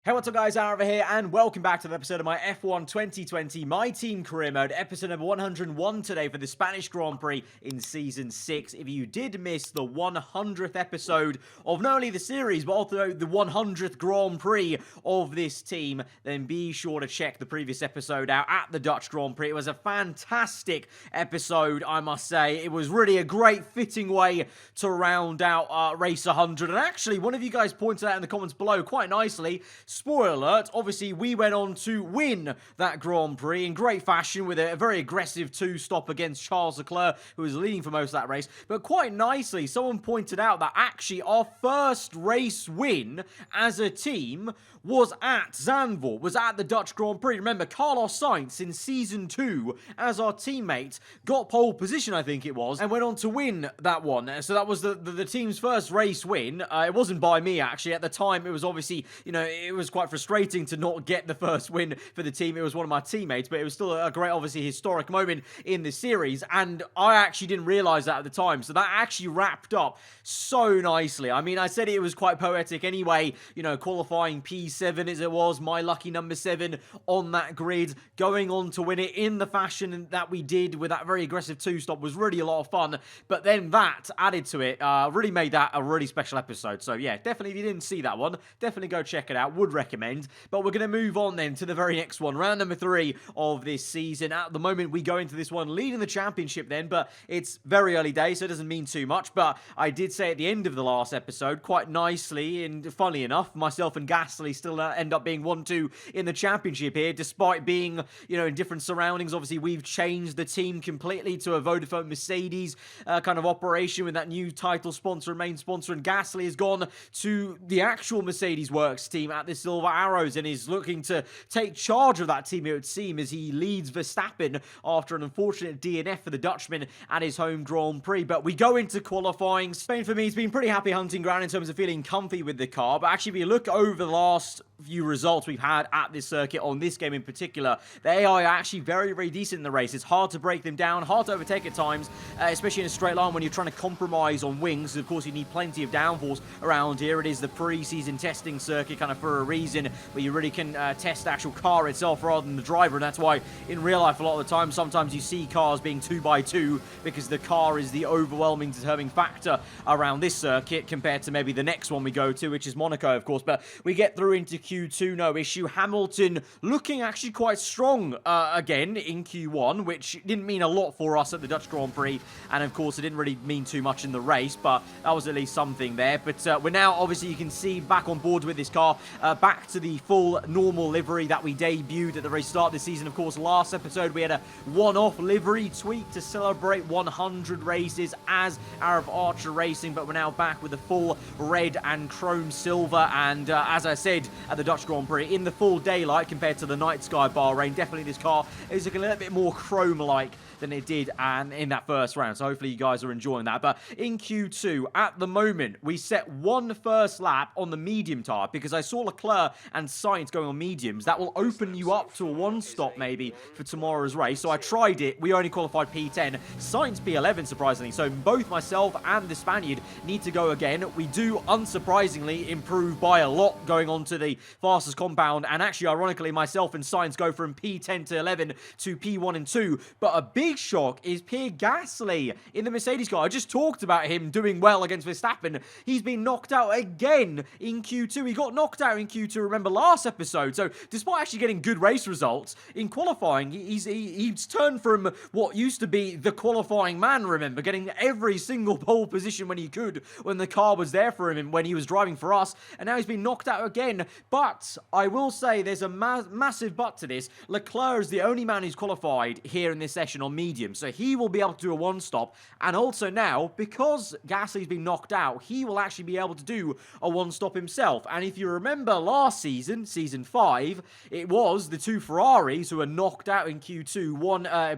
Hey, what's up guys, aarava here, and welcome back to the episode of my F1 2020 My Team Career Mode, episode number 101 today for the Spanish Grand Prix in Season 6. If you did miss the 100th episode of not only the series, but also the 100th Grand Prix of this team, then be sure to check the previous episode out at the Dutch Grand Prix. It was a fantastic episode, I must say. It was really a great fitting way to round out Race 100, and actually, one of you guys pointed out in the comments below quite nicely, spoiler alert, obviously we went on to win that Grand Prix in great fashion with a very aggressive two-stop against Charles Leclerc, who was leading for most of that race. But quite nicely, someone pointed out that actually our first race win as a team was at Zandvoort, was at the Dutch Grand Prix. Remember, Carlos Sainz in Season 2, as our teammate, got pole position, I think it was, and went on to win that one. So that was the team's first race win. It wasn't by me, actually. At the time, it was obviously, you know, it was quite frustrating to not get the first win for the team. It was one of my teammates, but it was still a great, obviously, historic moment in this series, and I actually didn't realize that at the time, so that actually wrapped up so nicely. I mean, I said it was quite poetic anyway, you know, qualifying P7 as it was, my lucky number 7 on that grid, going on to win it in the fashion that we did with that very aggressive two-stop was really a lot of fun, but then that added to it, really made that a really special episode. So yeah, definitely if you didn't see that one, definitely go check it out, would recommend. But we're going to move on then to the very next one, round number 3 of this season. At the moment, we go into this one leading the championship then, but it's very early days, so it doesn't mean too much. But I did say at the end of the last episode, quite nicely, and funnily enough, myself and Gasly still end up being 1-2 in the championship here, despite being, you know, in different surroundings. Obviously, we've changed the team completely to a Vodafone Mercedes kind of operation with that new title sponsor and main sponsor, and Gasly has gone to the actual Mercedes Works team at the Silver Arrows and is looking to take charge of that team, it would seem, as he leads Verstappen after an unfortunate DNF for the Dutchman at his home Grand Prix. But we go into qualifying. Spain, for me, has been pretty happy hunting ground in terms of feeling comfy with the car, but actually, if you look over the last few results we've had at this circuit, on this game in particular, they are actually very, very decent in the race. It's hard to break them down, hard to overtake at times, especially in a straight line when you're trying to compromise on wings. Of course, you need plenty of downforce around here. It is the pre-season testing circuit kind of for a reason, where you really can test the actual car itself rather than the driver, and that's why in real life a lot of the time sometimes you see cars being 2x2 because the car is the overwhelming determining factor around this circuit compared to maybe the next one we go to, which is Monaco, of course. But we get through into Q2, no issue. Hamilton looking actually quite strong again in Q1, which didn't mean a lot for us at the Dutch Grand Prix, and of course it didn't really mean too much in the race, but that was at least something there. But we're now, obviously, you can see back on board with this car, back to the full normal livery that we debuted at the very start of the season. Of course, last episode we had a one-off livery tweak to celebrate 100 races as Arab Archer Racing, but we're now back with the full red and chrome silver, and as I said at the Dutch Grand Prix, in the full daylight compared to the night sky Bahrain, definitely this car is looking a little bit more chrome-like than it did in that first round, so hopefully you guys are enjoying that. But in Q2, at the moment, we set one first lap on the medium tyre, because I saw Leclerc and Sainz going on mediums. That will open you up to a one-stop maybe for tomorrow's race, so I tried it. We only qualified P10, Sainz P11, surprisingly, so both myself and the Spaniard need to go again. We do, unsurprisingly, improve by a lot going on to the fastest compound, and actually, ironically, myself and Sainz go from P10 to 11 to P1 and 2, but a big shock is Pierre Gasly in the Mercedes car. I just talked about him doing well against Verstappen. He's been knocked out again in Q2. He got knocked out in Q2, remember, last episode. So despite actually getting good race results in qualifying, he's turned from what used to be the qualifying man, remember, getting every single pole position when he could, when the car was there for him and when he was driving for us, and now he's been knocked out again. But I will say there's a massive but to this. Leclerc is the only man who's qualified here in this session on medium, so he will be able to do a one-stop, and also now, because Gasly's been knocked out, he will actually be able to do a one-stop himself. And if you remember last season, Season 5, it was the two Ferraris who were knocked out in Q2,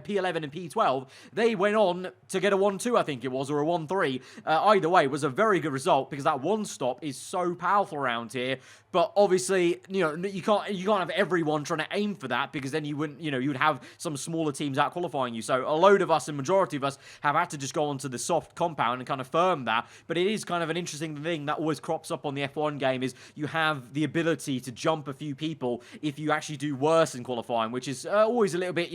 P11 and P12, they went on to get a 1-2, I think it was, or a 1-3. Either way, it was a very good result, because that one-stop is so powerful around here. But obviously obviously, you can't have everyone trying to aim for that, because then you wouldn't, you would have some smaller teams out qualifying you. So a load of us, and majority of us, have had to just go onto the soft compound and kind of firm that. But it is kind of an interesting thing that always crops up on the F1 game, is you have the ability to jump a few people if you actually do worse in qualifying, which is always a little bit,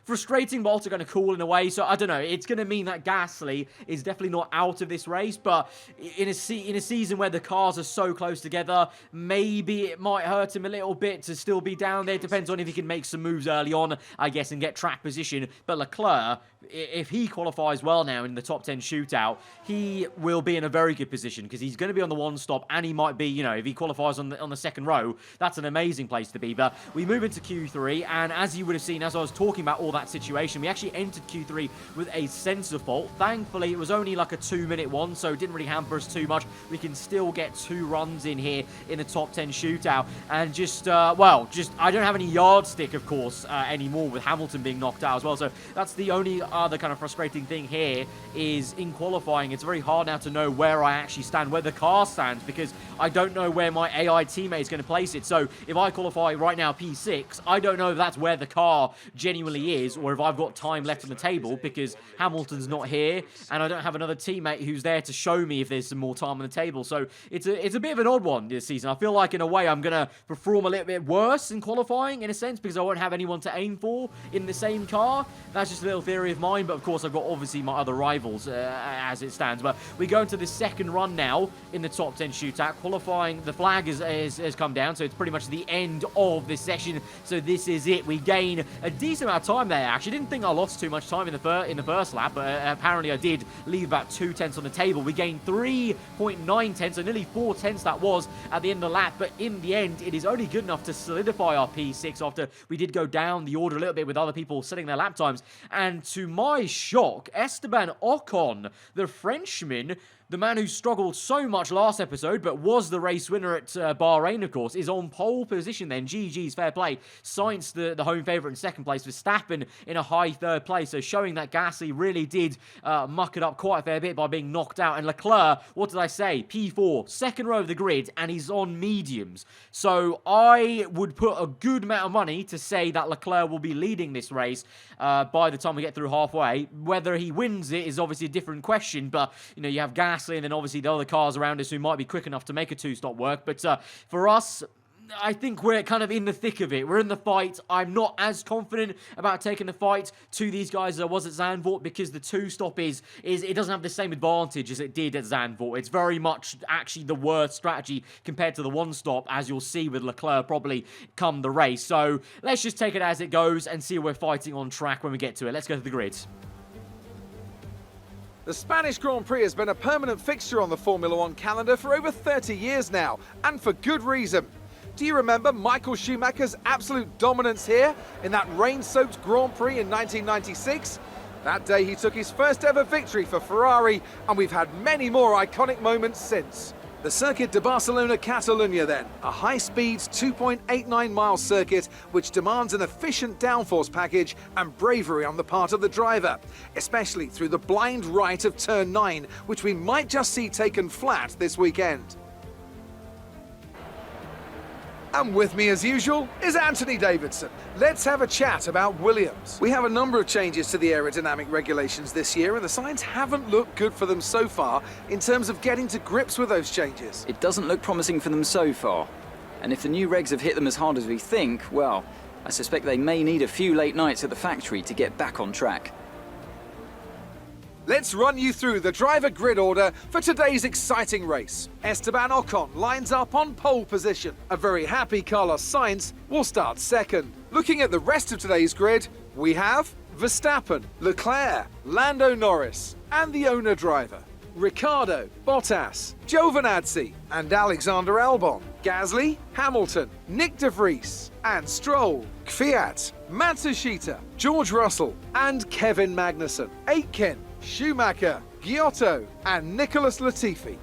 frustrating, but also kind of cool in a way. So I don't know. It's going to mean that Gasly is definitely not out of this race, but in a season where the cars are so close together, maybe it might hurt him a little bit to still be down there. Depends on if he can make some moves early on, I guess, and get track position. But Leclerc, if he qualifies well now in the top 10 shootout, he will be in a very good position, because he's going to be on the one stop, and he might be, if he qualifies on the second row, that's an amazing place to be. But we move into Q3, and as you would have seen, as I was talking about all that situation, we actually entered Q3 with a sensor fault. Thankfully, it was only like a 2-minute one, so it didn't really hamper us too much. We can still get 2 runs in here in the top 10 shootout, and I don't have any yardstick, of course, anymore, with Hamilton being knocked out as well. So that's the only other kind of frustrating thing here, is in qualifying, it's very hard now to know where I actually stand, where the car stands, because I don't know where my AI teammate is going to place it. So if I qualify right now P6, I don't know if that's where the car genuinely is, or if I've got time left on the table, because Hamilton's not here, and I don't have another teammate who's there to show me if there's some more time on the table. So it's a bit of an odd one this season. I feel like, in a way, I'm going to perform a little bit worse in qualifying, in a sense, because I won't have anyone to aim for in the same car. That's just a little theory of mine, but of course I've got obviously my other rivals as it stands. But we go into the second run now in the top 10 shootout. Qualifying, the flag has come down, so it's pretty much the end of this session. So this is it. We gain a decent amount of time there. Actually, didn't think I lost too much time in the first lap, but apparently I did leave about 2 tenths on the table. We gained 3.9 tenths, so nearly 4 tenths that was at the end of the lap. But in the end, it is only good enough to solidify our P6 after we did go down the order a little bit with other people setting their lap times. And to my shock, Esteban Ocon, the Frenchman, the man who struggled so much last episode, but was the race winner at Bahrain, of course, is on pole position then. GG's, fair play. Sainz, the home favourite, in second place. Verstappen in a high third place. So showing that Gasly really did muck it up quite a fair bit by being knocked out. And Leclerc, what did I say? P4, second row of the grid, and he's on mediums. So I would put a good amount of money to say that Leclerc will be leading this race by the time we get through halfway. Whether he wins it is obviously a different question, but, you have Gasly, and then obviously the other cars around us who might be quick enough to make a 2-stop work. But for us, I think we're kind of in the thick of it. We're in the fight. I'm not as confident about taking the fight to these guys as I was at Zandvoort, because the 2-stop is it doesn't have the same advantage as it did at Zandvoort. It's very much actually the worst strategy compared to the 1-stop, as you'll see with Leclerc probably come the race. So let's just take it as it goes and see if we're fighting on track when we get to it. Let's go to the grid. The Spanish Grand Prix has been a permanent fixture on the Formula One calendar for over 30 years now, and for good reason. Do you remember Michael Schumacher's absolute dominance here in that rain-soaked Grand Prix in 1996? That day he took his first ever victory for Ferrari, and we've had many more iconic moments since. The Circuit de Barcelona-Catalunya then, a high-speed 2.89-mile circuit which demands an efficient downforce package and bravery on the part of the driver, especially through the blind right of turn 9, which we might just see taken flat this weekend. And with me as usual is Anthony Davidson. Let's have a chat about Williams. We have a number of changes to the aerodynamic regulations this year, and the signs haven't looked good for them so far in terms of getting to grips with those changes. It doesn't look promising for them so far. And if the new regs have hit them as hard as we think, well, I suspect they may need a few late nights at the factory to get back on track. Let's run you through the driver grid order for today's exciting race. Esteban Ocon lines up on pole position. A very happy Carlos Sainz will start second. Looking at the rest of today's grid, we have Verstappen, Leclerc, Lando Norris, and the owner driver, Ricciardo, Bottas, Giovinazzi, and Alexander Albon, Gasly, Hamilton, Nick de Vries, and Stroll, Kvyat, Matsushita, George Russell, and Kevin Magnussen, Aitken, Schumacher, Giotto, and Nicholas Latifi.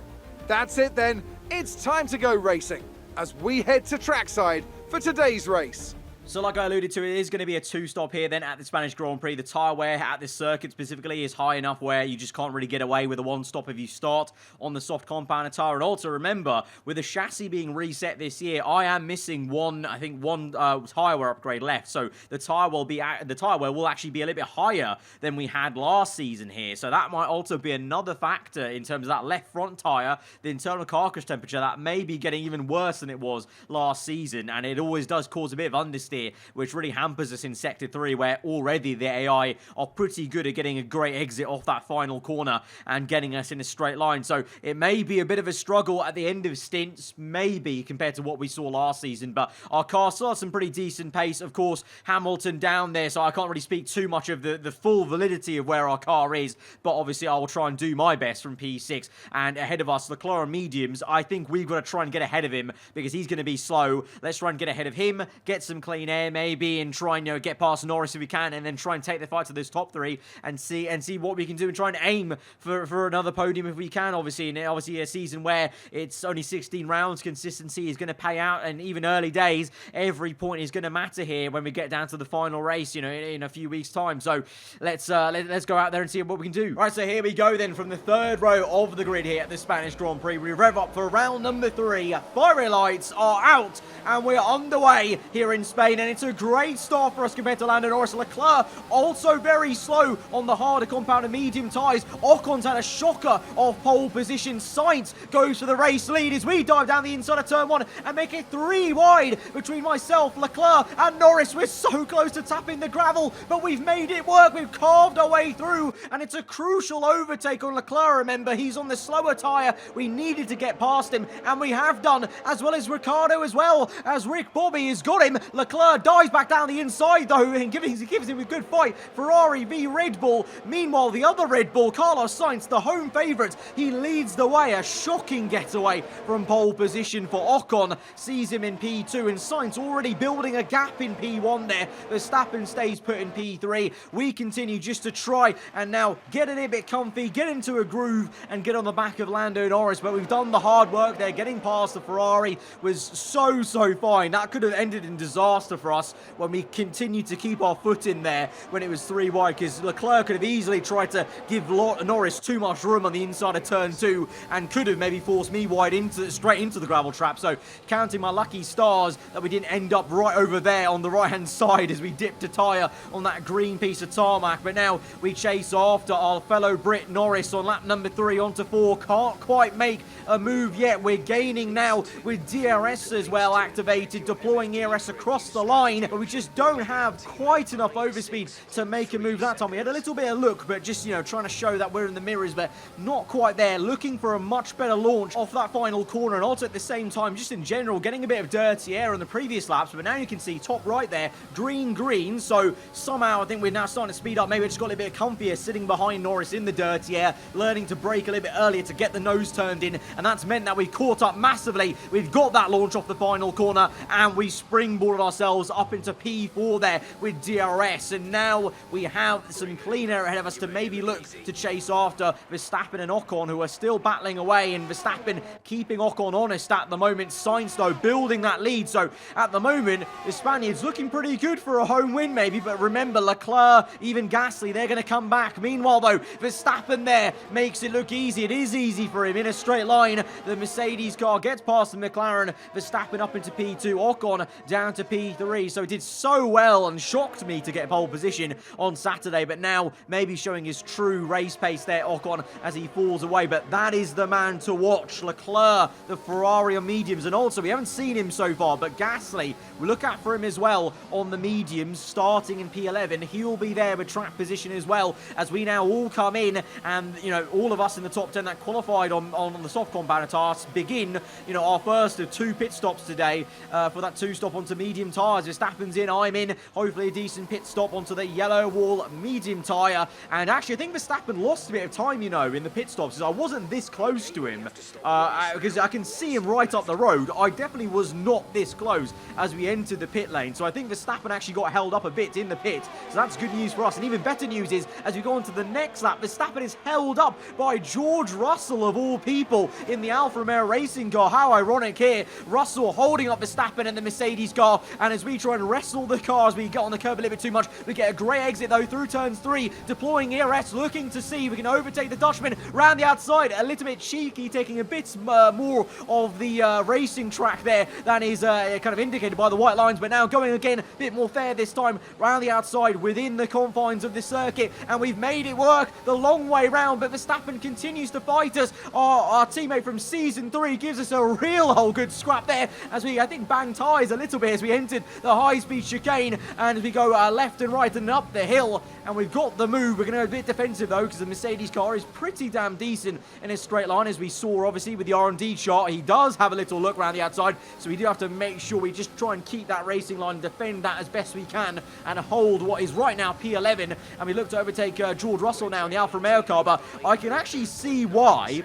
That's it then, it's time to go racing as we head to trackside for today's race. So like I alluded to, it is going to be a 2-stop here then at the Spanish Grand Prix. The tyre wear at this circuit specifically is high enough where you just can't really get away with a 1-stop if you start on the soft compounder tyre. And also remember, with the chassis being reset this year, I am missing one tyre wear upgrade left. So the tyre wear will actually be a little bit higher than we had last season here. So that might also be another factor in terms of that left front tyre, the internal carcass temperature, that may be getting even worse than it was last season. And it always does cause a bit of understeer, which really hampers us in Sector 3, where already the AI are pretty good at getting a great exit off that final corner and getting us in a straight line. So it may be a bit of a struggle at the end of stints, maybe, compared to what we saw last season. But our car still has some pretty decent pace. Of course, Hamilton down there, so I can't really speak too much of the full validity of where our car is. But obviously, I will try and do my best from P6. And ahead of us, Leclerc mediums, I think we've got to try and get ahead of him because he's going to be slow. Let's try and get ahead of him, get some clean air maybe, and try and get past Norris if we can, and then try and take the fight to those top 3 and see what we can do and try and aim for another podium if we can. Obviously a season where it's only 16 rounds, consistency is going to pay out, and even early days, every point is going to matter here when we get down to the final race, in a few weeks' time. So let's go out there and see what we can do. All right, so here we go then from the 3rd row of the grid here at the Spanish Grand Prix. We rev up for round number 3. Fiery lights are out, and we're underway here in Spain, and it's a great start for us compared to Lando Norris. Leclerc also very slow on the harder compound and medium tyres. Ocon's had a shocker of pole position. Sainz goes for the race lead as we dive down the inside of turn 1 and make it 3 wide between myself, Leclerc and Norris. We're so close to tapping the gravel, but we've made it work. We've carved our way through, and it's a crucial overtake on Leclerc. Remember, he's on the slower tyre. We needed to get past him, and we have done, as well as Ricciardo as well, as Rick Bobby has got him. Leclerc dives back down the inside though, and gives him a good fight. Ferrari v Red Bull. Meanwhile, the other Red Bull, Carlos Sainz, the home favourite, he leads the way. A shocking getaway from pole position for Ocon. Sees him in P2, and Sainz already building a gap in P1 there. Verstappen stays put in P3. We continue just to try and now get a little bit comfy, get into a groove, and get on the back of Lando Norris. But we've done the hard work there. Getting past the Ferrari was so fine. That could have ended in disaster for us when we continued to keep our foot in there when it was 3 wide, because Leclerc could have easily tried to give Norris too much room on the inside of turn 2 and could have maybe forced me wide straight into the gravel trap. So counting my lucky stars that we didn't end up right over there on the right hand side as we dipped a tyre on that green piece of tarmac. But now we chase after our fellow Brit Norris on lap number 3 onto 4. Can't quite make a move yet. We're gaining now with DRS as well activated, deploying ERS across the line, but we just don't have quite enough overspeed to make a move that time. We had a little bit of look, but just, trying to show that we're in the mirrors, but not quite there. Looking for a much better launch off that final corner, and also at the same time, just in general, getting a bit of dirty air on the previous laps. But now you can see top right there, green. So somehow I think we're now starting to speed up. Maybe we just got a bit comfier sitting behind Norris in the dirty air, learning to brake a little bit earlier to get the nose turned in, and that's meant that we caught up massively. We've got that launch off the final corner, and we springboarded ourselves up into P4 there with DRS, and now we have some clean air ahead of us to maybe look to chase after Verstappen and Ocon, who are still battling away, and Verstappen keeping Ocon honest at the moment. Sainz though building that lead, so at the moment the Spaniards looking pretty good for a home win maybe. But remember, Leclerc, even Gasly, they're going to come back. Meanwhile though, Verstappen there makes it look easy. It is easy for him in a straight line. The Mercedes car gets past the McLaren. Verstappen up into P2, Ocon down to P3. So it did so well and shocked me to get pole position on Saturday, but now maybe showing his true race pace there, Ocon, as he falls away. But that is the man to watch. Leclerc, the Ferrari on mediums, and also we haven't seen him so far, but Gasly, we look out for him as well on the mediums, starting in P11. He'll be there with track position as well, as we now all come in, and all of us in the top 10 that qualified on the soft compounder tasks begin our first of 2 pit stops today for that 2-stop onto medium tyres. Verstappen's in, I'm in, hopefully a decent pit stop onto the yellow wall medium tyre. And actually I think Verstappen lost a bit of time in the pit stops, because I wasn't this close to him, because I can see him right up the road. I definitely was not this close as we entered the pit lane, so I think Verstappen actually got held up a bit in the pit, so that's good news for us. And even better news is, as we go on to the next lap, Verstappen is held up by George Russell of all people in the Alfa Romeo racing car. How ironic here, Russell holding up Verstappen in the Mercedes car, and as as we try and wrestle the car as we get on the curb a little bit too much. We get a great exit though through turns 3, deploying ERS, looking to see if we can overtake the Dutchman round the outside. A little bit cheeky, taking a bit more of the racing track there than is kind of indicated by the white lines, but now going again a bit more fair this time round the outside within the confines of the circuit, and we've made it work the long way round. But Verstappen continues to fight us. Our teammate from season 3 gives us a real old good scrap there as we, I think, bang tyres a little bit as we entered the high-speed chicane, and as we go left and right and up the hill, and we've got the move. We're going to go a bit defensive though, because the Mercedes car is pretty damn decent in a straight line, as we saw obviously with the R&D chart. He does have a little look around the outside, so we do have to make sure we just try and keep that racing line, defend that as best we can, and hold what is right now P11. And we look to overtake George Russell now in the Alfa Romeo car, but I can actually see why.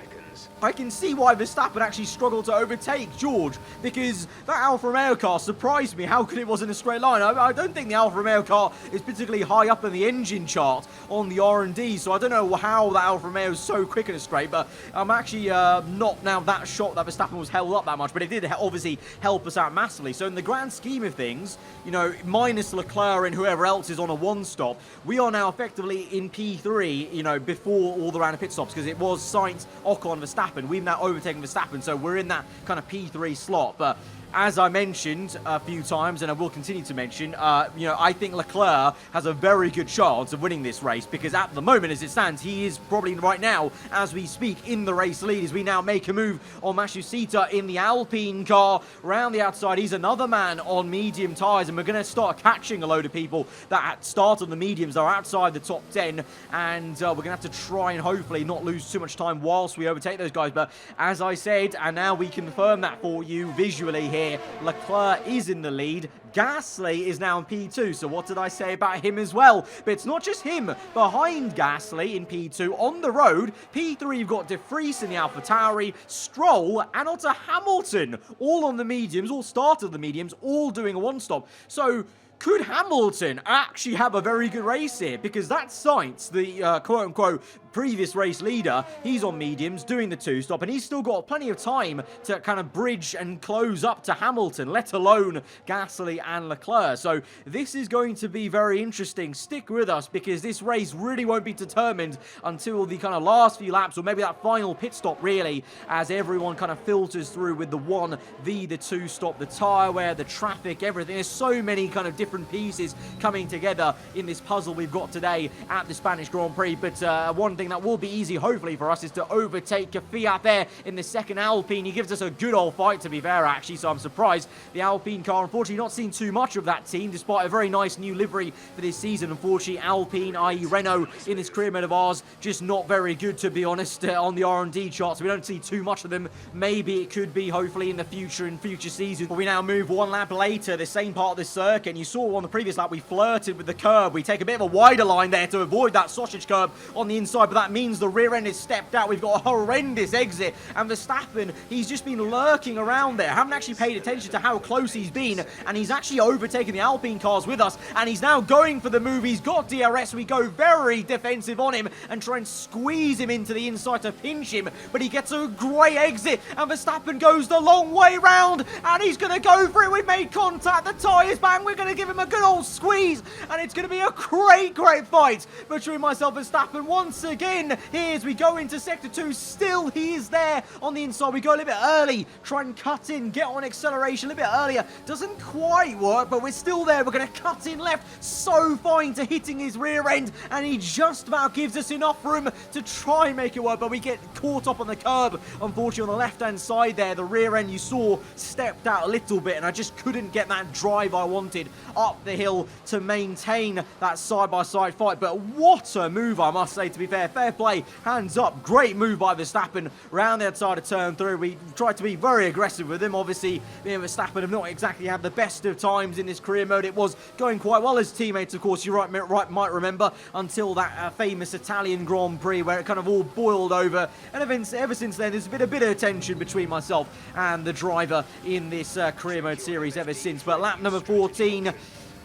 Verstappen actually struggled to overtake George, because that Alfa Romeo car surprised me how good it was in a straight line. I don't think the Alfa Romeo car is particularly high up in the engine chart on the R&D, so I don't know how that Alfa Romeo is so quick in a straight, but I'm actually not now that shocked that Verstappen was held up that much, but it did obviously help us out massively. So in the grand scheme of things, you know, minus Leclerc and whoever else is on a one-stop, we are now effectively in P3, you know, before all the round of pit stops, because it was Sainz, Ocon, Verstappen. We've now overtaken Verstappen, so we're in that kind of P3 slot. But as I mentioned a few times, and I will continue to mention, you know, I think Leclerc has a very good chance of winning this race, because at the moment, as it stands, he is probably right now, as we speak, in the race lead, as we now make a move on Matsushita in the Alpine car. Round the outside, he's another man on medium tyres, and we're going to start catching a load of people that at start on the mediums are outside the top 10, and we're going to have to try and hopefully not lose too much time whilst we overtake those guys. But as I said, and now we confirm that for you visually here, Leclerc is in the lead. Gasly is now in P2, so what did I say about him as well? But it's not just him. Behind Gasly in P2 on the road, P3 you've got De Vries in the AlphaTauri, Stroll, and onto Hamilton, all on the mediums, all started the mediums, all doing a one-stop. So could Hamilton actually have a very good race here? Because that's Sainz, the quote-unquote previous race leader. He's on mediums doing the two-stop, and he's still got plenty of time to kind of bridge and close up to Hamilton, let alone Gasly and Leclerc. So this is going to be very interesting. Stick with us, because this race really won't be determined until the kind of last few laps, or maybe that final pit stop, really, as everyone kind of filters through with the 1v, the two-stop, the tyre wear, the traffic, everything. There's so many kind of different pieces coming together in this puzzle we've got today at the Spanish Grand Prix. But one thing that will be easy, hopefully, for us is to overtake Fiat there in the second Alpine. He gives us a good old fight, to be fair, actually, so I'm surprised. The Alpine car, unfortunately, not seen too much of that team, despite a very nice new livery for this season. Unfortunately, Alpine, i.e. Renault, in this career mode of ours, just not very good, to be honest, on the R&D charts. We don't see too much of them. Maybe it could be, hopefully, in the future, in future seasons. But we now move one lap later, the same part of the circuit, and you saw on the previous lap we flirted with the curb. We take a bit of a wider line there to avoid that sausage curb on the inside, but that means the rear end is stepped out. We've got a horrendous exit, and Verstappen, he's just been lurking around there. Haven't actually paid attention to how close he's been, and he's actually overtaken the Alpine cars with us, and he's now going for the move. He's got DRS, so we go very defensive on him and try and squeeze him into the inside to pinch him, but he gets a great exit, and Verstappen goes the long way round, and he's going to go for it. We've made contact, the tyres bang, we're going to give him a good old squeeze, and it's going to be a great fight between myself and Verstappen once again. Here as we go into sector 2, still he is there on the inside. We go a little bit early, try and cut in, get on acceleration a little bit earlier. Doesn't quite work, but we're still there. We're going to cut in left, so fine to hitting his rear end, and he just about gives us enough room to try and make it work, but we get caught up on the curb, unfortunately, on the left-hand side there. The rear end, you saw, stepped out a little bit, and I just couldn't get that drive I wanted up the hill to maintain that side-by-side fight. But what a move, I must say, to be fair. Fair play, hands up. Great move by Verstappen round the outside of turn 3. We tried to be very aggressive with him. Obviously, me and Verstappen have not exactly had the best of times in this career mode. It was going quite well as teammates, of course, you might remember, until that famous Italian Grand Prix where it kind of all boiled over. And ever since then, there's been a bit of tension between myself and the driver in this career mode series ever since. But lap number 14,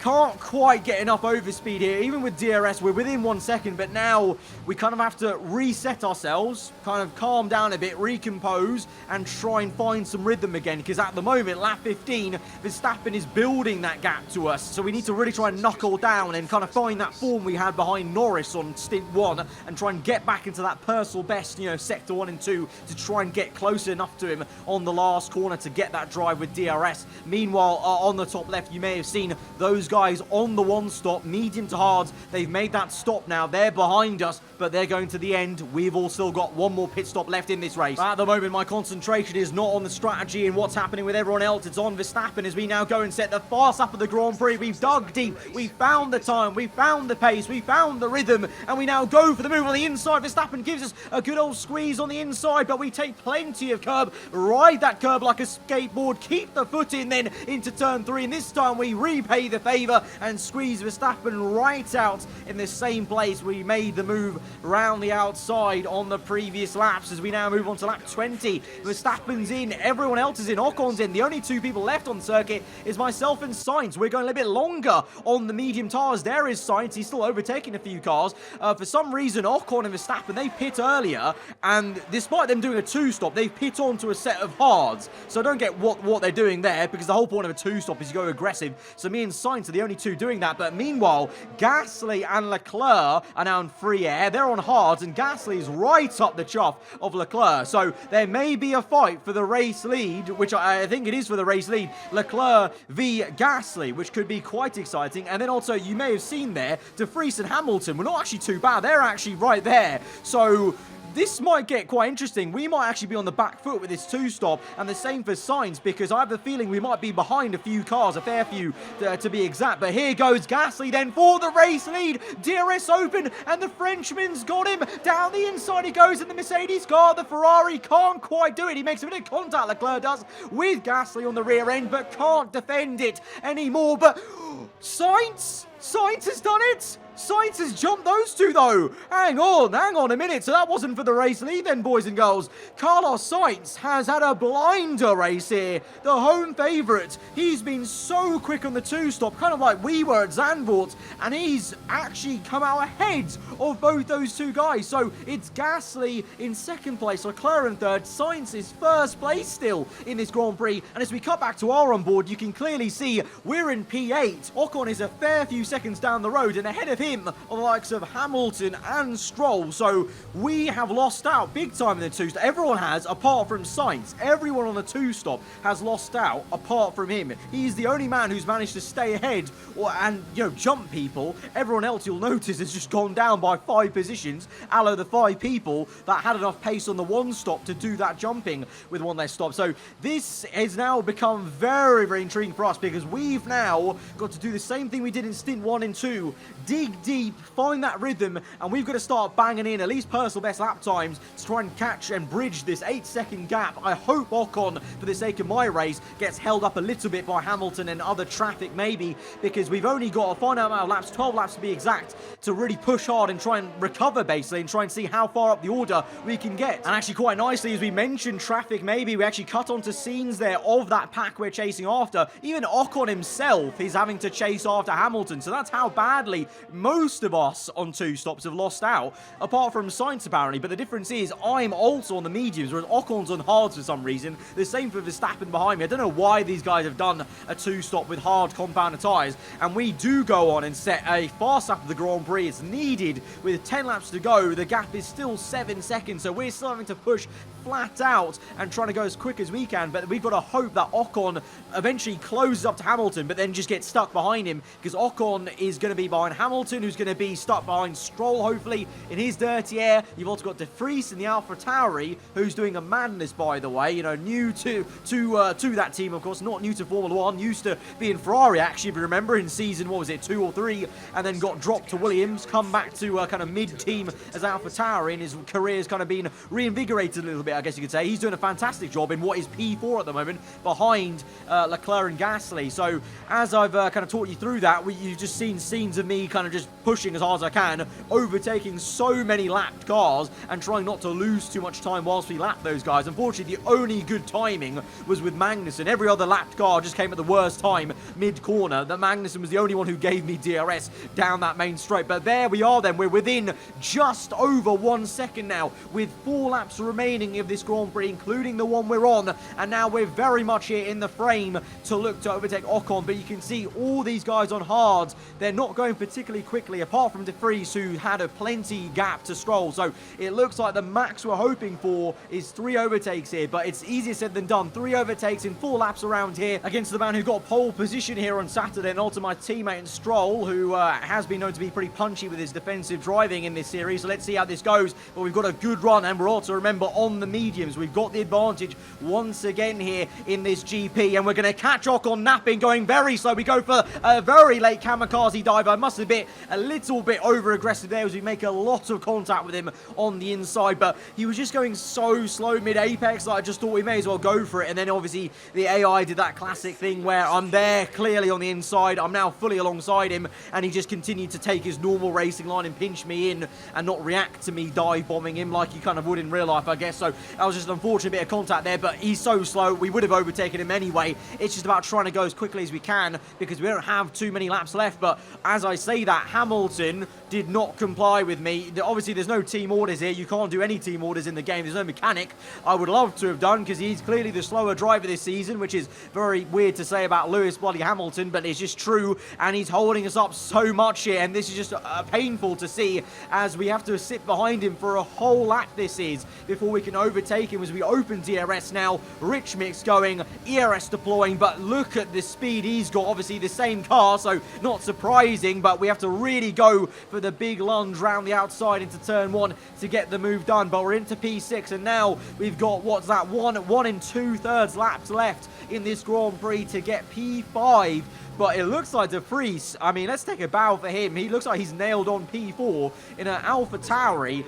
can't quite get enough overspeed here. Even with DRS, we're within 1 second, but now we kind of have to reset ourselves, kind of calm down a bit, recompose, and try and find some rhythm again, because at the moment, lap 15, Verstappen is building that gap to us, so we need to really try and knuckle down and kind of find that form we had behind Norris on stint 1 and try and get back into that personal best, you know, sector 1 and 2 to try and get closer enough to him on the last corner to get that drive with DRS. Meanwhile, on the top left, you may have seen those guys on the one stop, medium to hards. They've made that stop now. They're behind us, but they're going to the end. We've all still got one more pit stop left in this race. At the moment, my concentration is not on the strategy and what's happening with everyone else. It's on Verstappen as we now go and set the fast up of the Grand Prix. We've dug deep. We found the time. We found the pace. We found the rhythm, and we now go for the move on the inside. Verstappen gives us a good old squeeze on the inside, but we take plenty of curb, ride that curb like a skateboard, keep the foot in, then into turn 3, and this time we repay the favour and squeeze Verstappen right out in the same place we made the move round the outside on the previous laps. As we now move on to lap 20, Verstappen's in, everyone else is in, Ocon's in. The only two people left on the circuit is myself and Sainz. We're going a little bit longer on the medium tires. There is Sainz, he's still overtaking a few cars. For some reason, Ocon and Verstappen, they pit earlier, and despite them doing a two-stop, they pit onto a set of hards. So I don't get what they're doing there, because the whole point of a two-stop is you go aggressive. So me and Sainz are the only two doing that. But meanwhile, Gasly and Leclerc are now in free air. They're on hards, and Gasly is right up the chuff of Leclerc. So there may be a fight for the race lead, which I think it is for the race lead. Leclerc v Gasly, which could be quite exciting. And then also, you may have seen there, De Vries and Hamilton were not actually too bad. They're actually right there. So this might get quite interesting. We might actually be on the back foot with this two-stop, and the same for Sainz, because I have a feeling we might be behind a few cars, a fair few to be exact. But here goes Gasly then for the race lead. DRS open, and the Frenchman's got him. Down the inside he goes in the Mercedes car. The Ferrari can't quite do it. He makes a bit of contact, Leclerc does, with Gasly on the rear end, but can't defend it anymore. But Sainz has done it. Sainz has jumped those two, though. Hang on a minute. So that wasn't for the race lead then, boys and girls. Carlos Sainz has had a blinder race here. The home favourite. He's been so quick on the two-stop, kind of like we were at Zandvoort, and he's actually come out ahead of both those two guys. So it's Gasly in second place, Leclerc in third. Sainz is first place still in this Grand Prix. And as we cut back to our onboard, you can clearly see we're in P8. Ocon is a fair few seconds down the road, and ahead of him are the likes of Hamilton and Stroll. So we have lost out big time in the two-stop. Everyone has, apart from Sainz. Everyone on the two-stop has lost out apart from him. He's the only man who's managed to stay ahead and, you know, jump people. Everyone else, you'll notice, has just gone down by 5 positions. Allo, the 5 people that had enough pace on the one stop to do that jumping with one less stop. So this has now become very, very intriguing for us, because we've now got to do the same thing we did in stint 1 and 2. Dig deep, find that rhythm, and we've got to start banging in at least personal best lap times to try and catch and bridge this 8-second gap. I hope Ocon, for the sake of my race, gets held up a little bit by Hamilton and other traffic maybe, because we've only got a finite amount of laps, 12 laps to be exact, to really push hard and try and recover basically, and try and see how far up the order we can get. And actually, quite nicely, as we mentioned traffic, maybe we actually cut onto scenes there of that pack we're chasing after. Even Ocon himself is having to chase after Hamilton, so that's how badly most of us on two stops have lost out, apart from Sainz apparently. But the difference is I'm also on the mediums, whereas Ocon's on hards for some reason. The same for Verstappen behind me. I don't know why these guys have done a two-stop with hard compound tyres. And we do go on and set a fast lap of the Grand Prix. It's needed with 10 laps to go. The gap is still 7 seconds, so we're still having to push flat out and trying to go as quick as we can. But we've got to hope that Ocon eventually closes up to Hamilton, but then just gets stuck behind him, because Ocon is going to be behind Hamilton, who's going to be stuck behind Stroll, hopefully, in his dirty air. You've also got De Vries in the AlphaTauri, who's doing a madness, by the way. You know, new to that team, of course, not new to Formula 1, used to be in Ferrari, actually, if you remember, in season, what was it, 2 or 3, and then got dropped to Williams, come back to kind of mid-team as AlphaTauri, and his career's kind of been reinvigorated a little bit, I guess you could say. He's doing a fantastic job in what is P4 at the moment, behind Leclerc and Gasly. So, as I've kind of taught you through that, you just seen scenes of me kind of just pushing as hard as I can, overtaking so many lapped cars and trying not to lose too much time whilst we lap those guys. Unfortunately, the only good timing was with Magnussen. Every other lapped car just came at the worst time, mid-corner. That Magnussen was the only one who gave me DRS down that main straight. But there we are then. We're within just over 1 second now, with 4 laps remaining of this Grand Prix, including the one we're on. And now we're very much here in the frame to look to overtake Ocon. But you can see all these guys on hards, they're not going particularly quickly, apart from De Vries, who had a plenty gap to Stroll. So it looks like the max we're hoping for is 3 overtakes here, but it's easier said than done. 3 overtakes in 4 laps around here against the man who got pole position here on Saturday, and also my teammate in Stroll, who has been known to be pretty punchy with his defensive driving in this series. So let's see how this goes. But we've got a good run, and we're also, remember, on the mediums. We've got the advantage once again here in this GP, and we're going to catch Ocon napping, going very slow. We go for a very late kamikaze dive. I must admit, a little bit over-aggressive there as we make a lot of contact with him on the inside, but he was just going so slow mid-apex that I just thought we may as well go for it. And then obviously the AI did that classic thing where I'm there clearly on the inside, I'm now fully alongside him, and he just continued to take his normal racing line and pinch me in and not react to me dive bombing him like he kind of would in real life, I guess. So that was just an unfortunate bit of contact there, but he's so slow, we would have overtaken him anyway. It's just about trying to go as quickly as we can because we don't have too many laps left. But as I say that, Hamilton did not comply with me. Obviously, there's no team orders here. You can't do any team orders in the game. There's no mechanic. I would love to have done because he's clearly the slower driver this season, which is very weird to say about Lewis bloody Hamilton, but it's just true, and he's holding us up so much here, and this is just painful to see as we have to sit behind him for a whole lap this is before we can overtake him as we open DRS now. Rich mix going, ERS deploying, but look at the speed he's got. Obviously the same car, so not surprising, but we have to really go for the big lunge round the outside into turn 1 to get the move done. But we're into P6, and now we've got, what's that, 1 2/3 laps left in this Grand Prix to get P5. But it looks like De Vries, I mean, let's take a bow for him. He looks like he's nailed on P4 in an AlphaTauri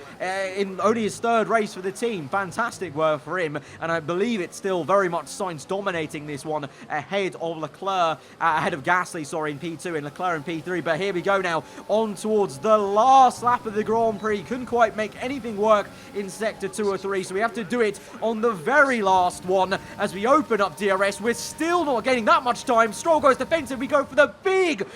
in only his 3rd race for the team. Fantastic work for him. And I believe it's still very much Sainz dominating this one ahead of Leclerc, ahead of Gasly, sorry, in P2 and Leclerc in P3. But here we go now on towards the last lap of the Grand Prix. Couldn't quite make anything work in Sector 2 or 3. So we have to do it on the very last one as we open up DRS. We're still not getting that much time. Stroll goes defensive. We go for the big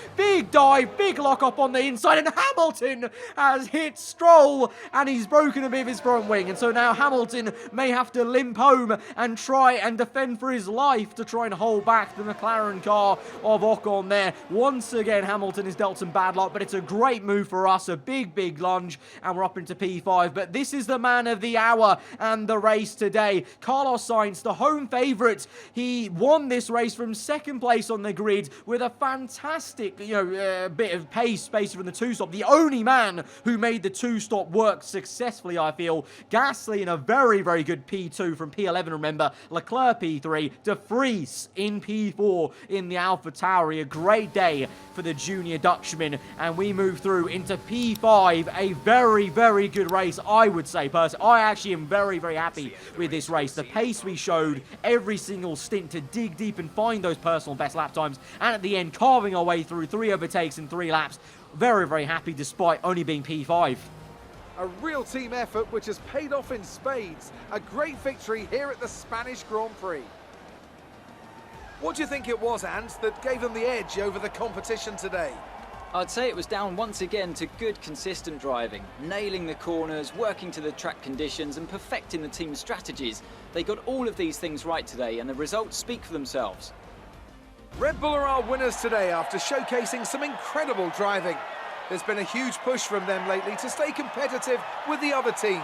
dive, big lock up on the inside, and Hamilton has hit Stroll, and he's broken a bit of his front wing. And so now Hamilton may have to limp home and try and defend for his life to try and hold back the McLaren car of Ocon there. Once again, Hamilton has dealt some bad luck, but it's a great move for us, a big lunge, and we're up into P5. But this is the man of the hour and the race today. Carlos Sainz, the home favourite. He won this race from 2nd place on the grid with a fantastic, bit of pace from the 2-stop. The only man who made the 2-stop work successfully, I feel. Gasly in a very good P2 from P11, remember. Leclerc P3. De Vries in P4 in the AlphaTauri. A great day for the junior Dutchman. And we move through into P5. A very good race, I would say, personally. I actually am very happy with this race. The pace we showed every single stint to dig deep and find those personal best lap times. And at the end, carving our way through 3 overtakes in 3 laps. Very happy despite only being P5. A real team effort which has paid off in spades. A great victory here at the Spanish Grand Prix. What do you think it was, Ant, that gave them the edge over the competition today? I'd say it was down once again to good, consistent driving, nailing the corners, working to the track conditions, and perfecting the team's strategies. They got all of these things right today, and the results speak for themselves. Red Bull are our winners today after showcasing some incredible driving. There's been a huge push from them lately to stay competitive with the other teams,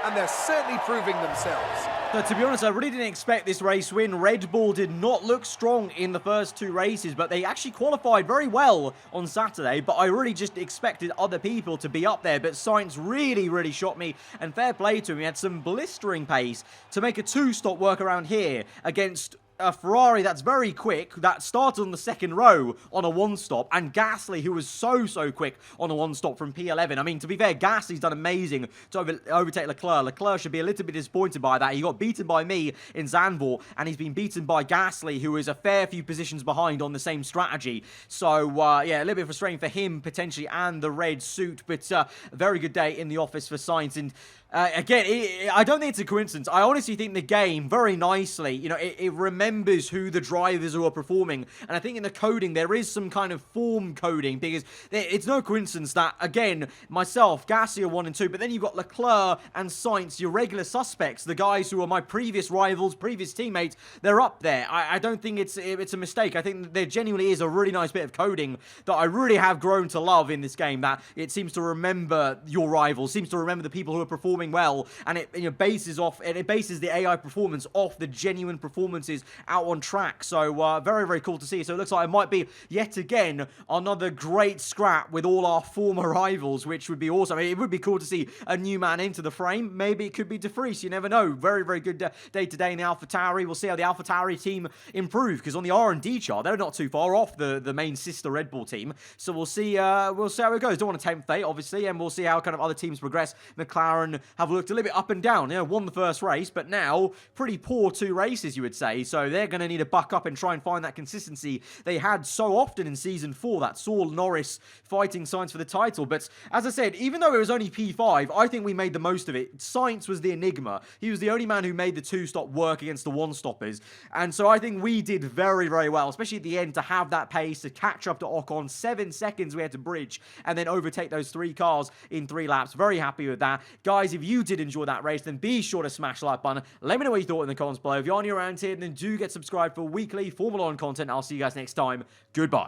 and they're certainly proving themselves. So, to be honest, I really didn't expect this race win. Red Bull did not look strong in the first 2 races, but they actually qualified very well on Saturday. But I really just expected other people to be up there. But Sainz really shot me, and fair play to him. He had some blistering pace to make a 2-stop work around here against a Ferrari that's very quick, that started on the second row on a one-stop, and Gasly, who was so quick on a one-stop from P11. I mean, to be fair, Gasly's done amazing to overtake Leclerc. Leclerc should be a little bit disappointed by that. He got beaten by me in Zandvoort, and he's been beaten by Gasly, who is a fair few positions behind on the same strategy. So, yeah, a little bit frustrating for him, potentially, and the red suit, but a very good day in the office for Sainz. And again, I don't think it's a coincidence. I honestly think the game, very nicely, you know, it remembers who the drivers who are performing. And I think in the coding, there is some kind of form coding, because it's no coincidence that, again, myself, Gasly are 1 and 2, but then you've got Leclerc and Sainz, your regular suspects, the guys who are my previous rivals, previous teammates, they're up there. I don't think it's a mistake. I think there genuinely is a really nice bit of coding that I really have grown to love in this game, that it seems to remember your rivals, seems to remember the people who are performing well, and it bases the AI performance off the genuine performances out on track. So very cool to see. So it looks like it might be yet again another great scrap with all our former rivals, which would be awesome. I mean, it would be cool to see a new man into the frame. Maybe it could be De Vries. You never know. Very good day today in the AlphaTauri. We'll see how the AlphaTauri team improve, because on the R&D chart they're not too far off the main sister Red Bull team. So we'll see how it goes. Don't want to tempt fate, obviously, and we'll see how kind of other teams progress. McLaren have looked a little bit up and down. You know, won the first race, but now pretty poor 2 races, you would say. So they're going to need to buck up and try and find that consistency they had so often in Season 4, that saw Norris fighting Sainz for the title. But as I said, even though it was only P5, I think we made the most of it. Sainz was the enigma. He was the only man who made the 2-stop work against the 1-stoppers. And so I think we did very well, especially at the end, to have that pace, to catch up to Ocon. 7 seconds we had to bridge, and then overtake those 3 cars in 3 laps. Very happy with that. Guys, if you did enjoy that race, then be sure to smash the like button. Let me know what you thought in the comments below. If you're new around here, then do get subscribed for weekly Formula 1 content. I'll see you guys next time. Goodbye.